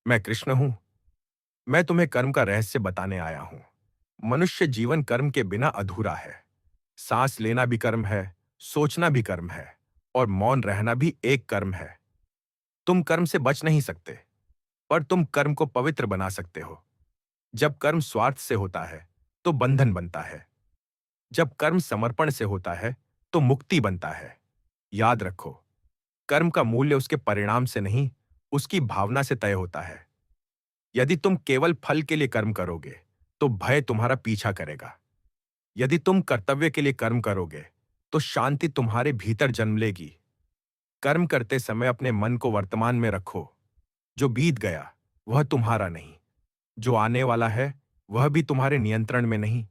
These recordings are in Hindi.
मैं कृष्ण हूं। मैं तुम्हें कर्म का रहस्य बताने आया हूं। मनुष्य जीवन कर्म के बिना अधूरा है। सांस लेना भी कर्म है, सोचना भी कर्म है, और मौन रहना भी एक कर्म है। तुम कर्म से बच नहीं सकते, पर तुम कर्म को पवित्र बना सकते हो। जब कर्म स्वार्थ से होता है तो बंधन बनता है। जब कर्म समर्पण से होता है तो मुक्ति बनता है। याद रखो, कर्म का मूल्य उसके परिणाम से नहीं, उसकी भावना से तय होता है। यदि तुम केवल फल के लिए कर्म करोगे तो भय तुम्हारा पीछा करेगा। यदि तुम कर्तव्य के लिए कर्म करोगे तो शांति तुम्हारे भीतर जन्म लेगी। कर्म करते समय अपने मन को वर्तमान में रखो। जो बीत गया वह तुम्हारा नहीं, जो आने वाला है वह भी तुम्हारे नियंत्रण में नहीं।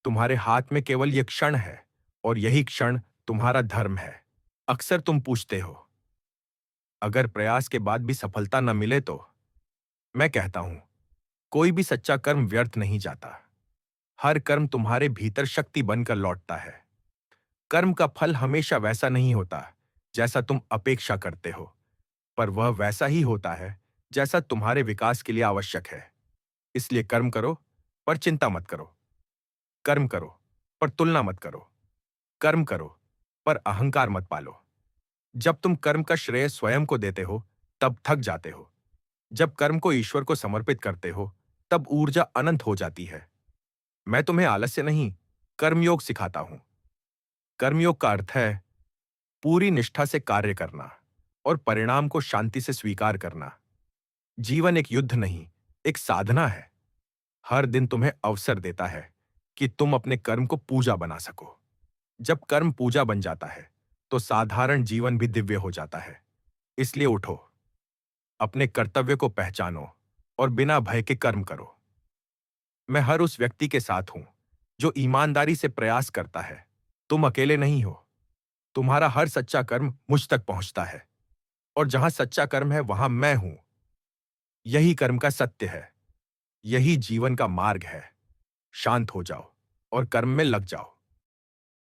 तुम्हारे हाथ में केवल यह क्षण है, और यही क्षण तुम्हारा धर्म है। अक्सर तुम पूछते हो, अगर प्रयास के बाद भी सफलता न मिले तो? मैं कहता हूं, कोई भी सच्चा कर्म व्यर्थ नहीं जाता। हर कर्म तुम्हारे भीतर शक्ति बनकर लौटता है। कर्म का फल हमेशा वैसा नहीं होता जैसा तुम अपेक्षा करते हो, पर वह वैसा ही होता है जैसा तुम्हारे विकास के लिए आवश्यक है। इसलिए कर्म करो, पर चिंता मत करो। कर्म करो, पर तुलना मत करो। कर्म करो, पर अहंकार मत पालो। जब तुम कर्म का श्रेय स्वयं को देते हो, तब थक जाते हो। जब कर्म को ईश्वर को समर्पित करते हो, तब ऊर्जा अनंत हो जाती है। मैं तुम्हें आलस्य नहीं, कर्मयोग सिखाता हूं। कर्मयोग का अर्थ है पूरी निष्ठा से कार्य करना और परिणाम को शांति से स्वीकार करना। जीवन एक युद्ध नहीं, एक साधना है। हर दिन तुम्हें अवसर देता है कि तुम अपने कर्म को पूजा बना सको। जब कर्म पूजा बन जाता है तो साधारण जीवन भी दिव्य हो जाता है। इसलिए उठो, अपने कर्तव्य को पहचानो और बिना भय के कर्म करो। मैं हर उस व्यक्ति के साथ हूं जो ईमानदारी से प्रयास करता है। तुम अकेले नहीं हो। तुम्हारा हर सच्चा कर्म मुझ तक पहुंचता है, और जहां सच्चा कर्म है वहां मैं हूं। यही कर्म का सत्य है। यही जीवन का मार्ग है। शांत हो जाओ और कर्म में लग जाओ।